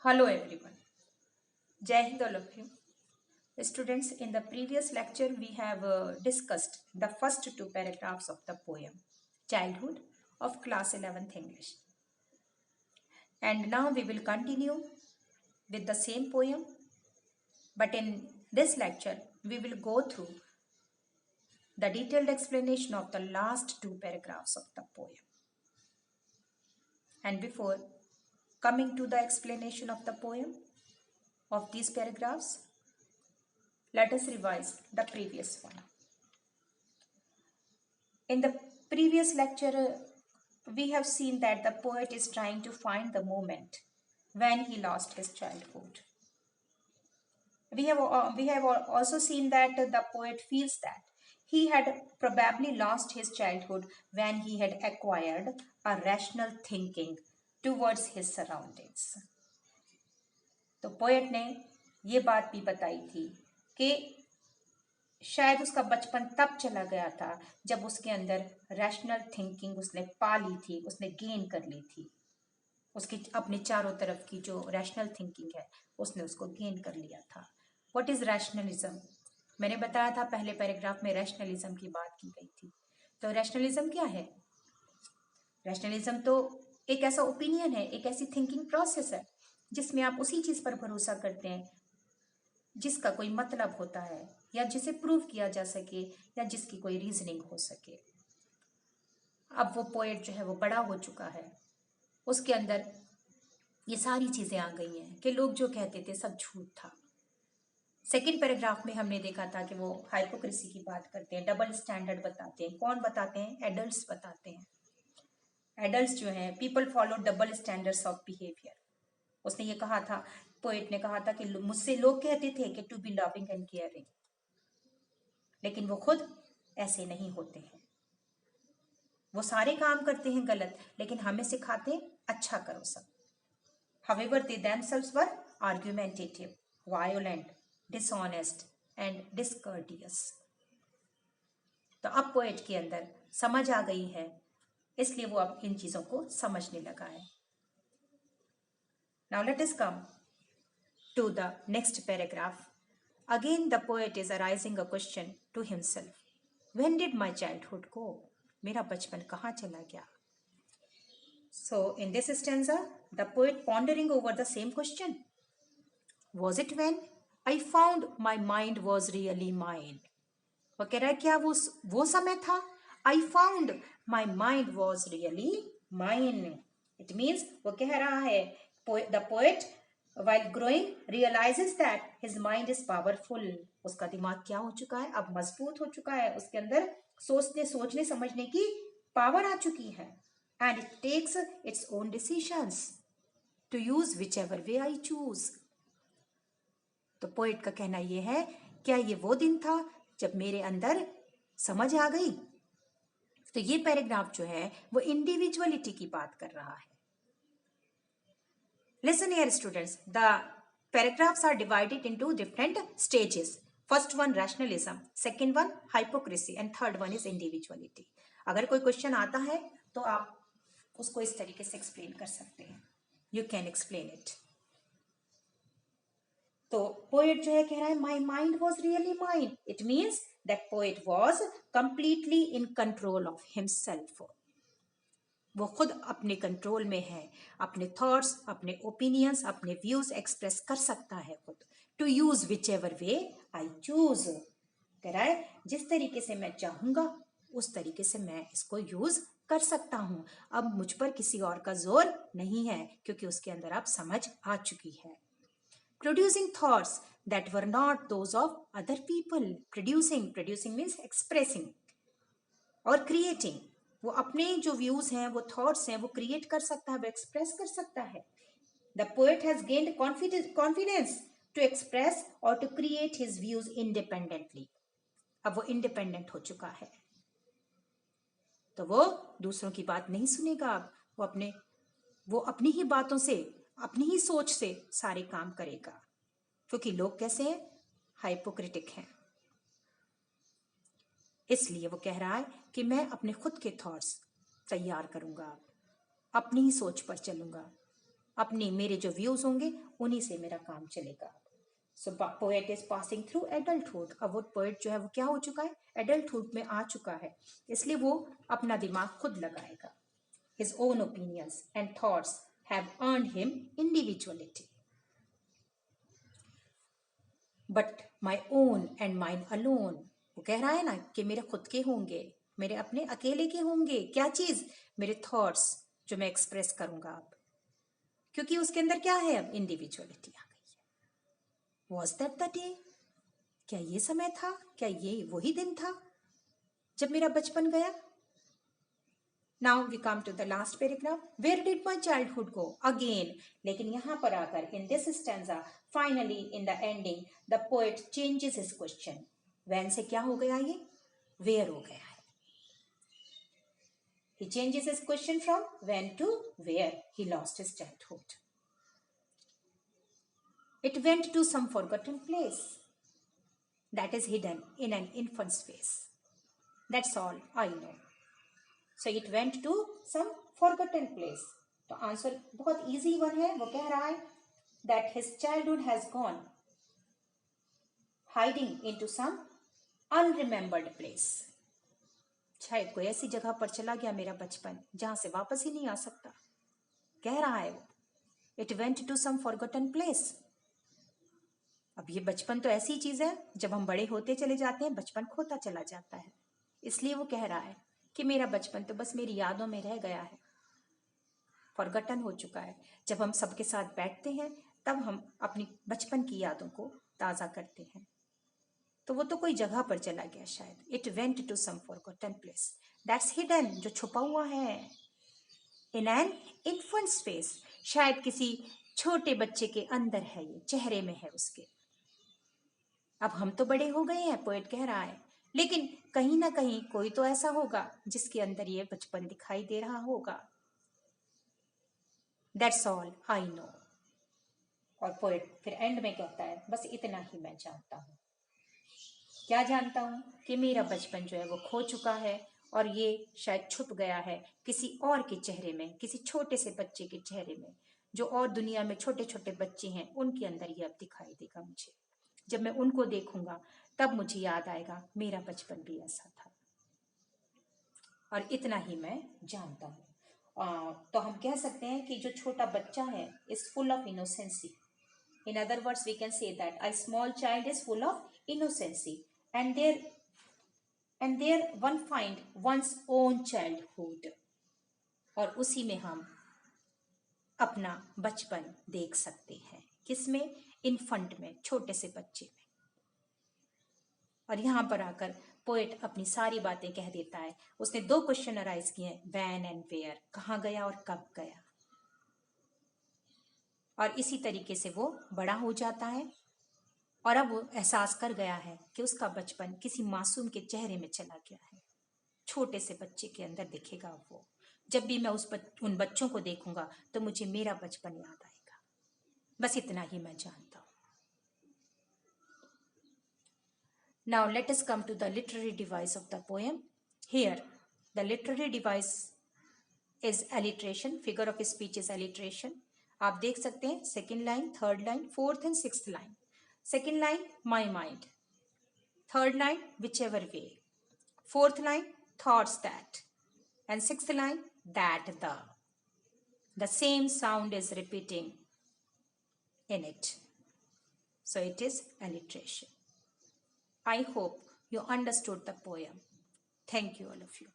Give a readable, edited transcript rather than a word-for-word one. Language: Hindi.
Hello everyone. Jai Hind all of you. Students, in the previous lecture we have discussed the first two paragraphs of the poem Childhood of class 11th English. And now we will continue with the same poem, but in this lecture we will go through the detailed explanation of the last two paragraphs of the poem. And before coming to the explanation of the poem of these paragraphs, let us revise the previous one. In the previous lecture, we have seen that the poet is trying to find the moment when he lost his childhood. We have also seen that the poet feels that he had probably lost his childhood when he had acquired a rational thinking towards his surroundings. तो पोएट ने ये बात भी बताई थी कि शायद उसका बचपन तब चला गया था जब उसके अंदर रैशनल थिंकिंग उसने पा ली थी, उसने गेन कर ली थी। उसकी अपने चारों तरफ की जो रैशनल थिंकिंग है उसने उसको गेन कर लिया था। What is rationalism? मैंने बताया था पहले पैराग्राफ में रैशनलिज्म की बात की गई थी। तो रैशनलिज्म क्या है? रैशनलिज्म तो एक ऐसा ओपिनियन है, एक ऐसी थिंकिंग प्रोसेस है जिसमें आप उसी चीज पर भरोसा करते हैं जिसका कोई मतलब होता है या जिसे प्रूव किया जा सके या जिसकी कोई रीजनिंग हो सके। अब वो पोएट जो है वो बड़ा हो चुका है, उसके अंदर ये सारी चीजें आ गई हैं कि लोग जो कहते थे सब झूठ था। सेकंड पैराग्राफ में हमने देखा था कि वो हाइपोक्रेसी की बात करते हैं, डबल स्टैंडर्ड बताते हैं। कौन बताते हैं? एडल्ट्स बताते हैं। एडल्ट्स जो हैं, people follow double standards of behaviour. उसने ये कहा था, पोएट ने कहा था कि मुझसे लोग कहते थे कि to be loving and caring, लेकिन वो खुद ऐसे नहीं होते हैं। वो सारे काम करते हैं गलत, लेकिन हमें सिखाते हैं अच्छा करो सब। However, they themselves were argumentative, violent, dishonest and discourteous. तो अब पोएट के अंदर समझ आ गई है, इसलिए वो अब इन चीजों को समझने लगा है। Now let us come to the next paragraph. Again, the poet is arising a question to himself. When did my childhood go? मेरा बचपन कहाँ चला गया? So, in this stanza, the poet pondering over the same question. Was it when I found my mind was really mine? वो कह रहा है क्या वो समय था? I found my mind was really mine. It means वो कह रहा है the poet while growing realizes that his mind is powerful. उसका दिमाग क्या हो चुका है? अब मजबूत हो चुका है। उसके अंदर सोचने समझने की पावर आ चुकी है। And it takes its own decisions to use whichever way I choose. तो पोएट का कहना यह है, क्या ये वो दिन था जब मेरे अंदर समझ आ गई? तो ये पैराग्राफ जो है वो इंडिविजुअलिटी की बात कर रहा है। Listen here students, the paragraphs are divided into different stages. First one rationalism, second one hypocrisy and third one is individuality. अगर कोई क्वेश्चन आता है तो आप उसको इस तरीके से एक्सप्लेन कर सकते हैं। You can explain it. तो पोएट जो है कह रहा है my mind was really mind. It means that poet was completely in control of himself. वो खुद अपने कंट्रोल में है, अपने थॉट्स, अपने ओपिनियंस, अपने व्यूज एक्सप्रेस कर सकता है खुद। To use whichever way I choose, कह रहा है जिस तरीके से मैं चाहूंगा उस तरीके से मैं इसको यूज कर सकता हूं। अब मुझ पर किसी और का जोर नहीं है क्योंकि उसके अंदर अब समझ आ चुकी है। Producing thoughts that were not those of other people. Producing means expressing और creating. वो अपने जो व्यूज हैं, वो थॉट्स हैं, वो क्रिएट कर सकता है, वो एक्सप्रेस कर सकता है। The poet has gained confidence to express or to create his views independently. अब वो इंडिपेंडेंट हो चुका है, तो वो दूसरों की बात नहीं सुनेगा। अब वो अपनी ही बातों से, अपनी ही सोच से सारे काम करेगा, क्योंकि लोग कैसे हैं? हाइपोक्रिटिक हैं। इसलिए वो कह रहा है कि मैं अपने खुद के थॉट्स तैयार करूंगा, अपनी ही सोच पर चलूंगा, अपने मेरे जो व्यूज होंगे उन्हीं से मेरा काम चलेगा। So poet is passing through adulthood. अब वो पोएट जो है वो क्या हो चुका है, एडल्टहुड में आ चुका है, इसलिए वो अपना दिमाग खुद लगाएगा। His own opinions and thoughts have earned him individuality. But my own and mine alone. वो कह रहा है ना कि मेरे खुद के होंगे, मेरे अपने अकेले के होंगे। क्या चीज? मेरे थॉट्स जो मैं एक्सप्रेस करूंगा अब, क्योंकि उसके अंदर क्या है, अब इंडिविजुअलिटी आ गई है। Was that the day? क्या ये समय था, क्या ये वही दिन था जब मेरा बचपन गया? Now we come to the last paragraph. Where did my childhood go? Again, लेकिन यहाँ पर आकर in this stanza, finally in the ending, the poet changes his question. When से क्या हो गया ये? Where हो गया है? He changes his question from when to where. He lost his childhood. It went to some forgotten place that is hidden in an infant's face. That's all I know. So it went to some forgotten place. तो आंसर बहुत इजी वन है। वो कह रहा है that his childhood has gone hiding into some unremembered place. शायद कोई ऐसी जगह पर चला गया मेरा बचपन जहां से वापस ही नहीं आ सकता, कह रहा है वो। It went to some forgotten place. अब ये बचपन तो ऐसी चीज है, जब हम बड़े होते चले जाते हैं बचपन खोता चला जाता है, इसलिए वो कह रहा है कि मेरा बचपन तो बस मेरी यादों में रह गया है, फॉरगटन हो चुका है। जब हम सबके साथ बैठते हैं तब हम अपनी बचपन की यादों को ताज़ा करते हैं, तो वो तो कोई जगह पर चला गया शायद। It went to some forgotten place that's hidden, जो छुपा हुआ है, इन एन इन्फेंट्स फेस, शायद किसी छोटे बच्चे के अंदर है, ये चेहरे में है उसके। अब हम तो बड़े हो गए हैं, पोएट कह रहा है, लेकिन कहीं ना कहीं कोई तो ऐसा होगा जिसके अंदर ये बचपन दिखाई दे रहा होगा। That's all I know. और पोएट फिर एंड में कहता है, बस इतना ही मैं जानता हूँ। क्या जानता हूँ? कि मेरा बचपन जो है वो खो चुका है और ये शायद छुप गया है किसी और के चेहरे में, किसी छोटे से बच्चे के चेहरे में। जो और दुनिया में छोटे छोटे बच्चे हैं उनके अंदर ये अब दिखाई देगा मुझे। जब मैं उनको देखूंगा तब मुझे याद आएगा मेरा बचपन भी ऐसा था, और इतना ही मैं जानता हूँ। तो हम कह सकते हैं कि जो छोटा बच्चा है is full of innocency. In other words, we can say that a small child is full of innocency, and there one find one's own childhood. और उसी में हम अपना बचपन देख सकते हैं। किसमें? इन्फंट में, छोटे से बच्चे में। और यहाँ पर आकर पोएट अपनी सारी बातें कह देता है। उसने 2 क्वेश्चन अराइज किए हैं, व्हेन एंड वेयर, कहाँ गया और कब गया। और इसी तरीके से वो बड़ा हो जाता है और अब वो एहसास कर गया है कि उसका बचपन किसी मासूम के चेहरे में चला गया है, छोटे से बच्चे के अंदर दिखेगा वो। जब भी मैं उन बच्चों को देखूंगा तो मुझे मेरा बचपन याद आएगा। बस इतना ही मैं जानता हूँ। Now let us come to the literary device of the poem. Here, the literary device is alliteration. Figure of speech is alliteration. आप देख सकते हैं second line, third line, fourth and sixth line. Second line my mind, third line which ever way, fourth line thoughts that, and sixth line that the same sound is repeating in it. So it is alliteration. I hope you understood the poem. Thank you, all of you.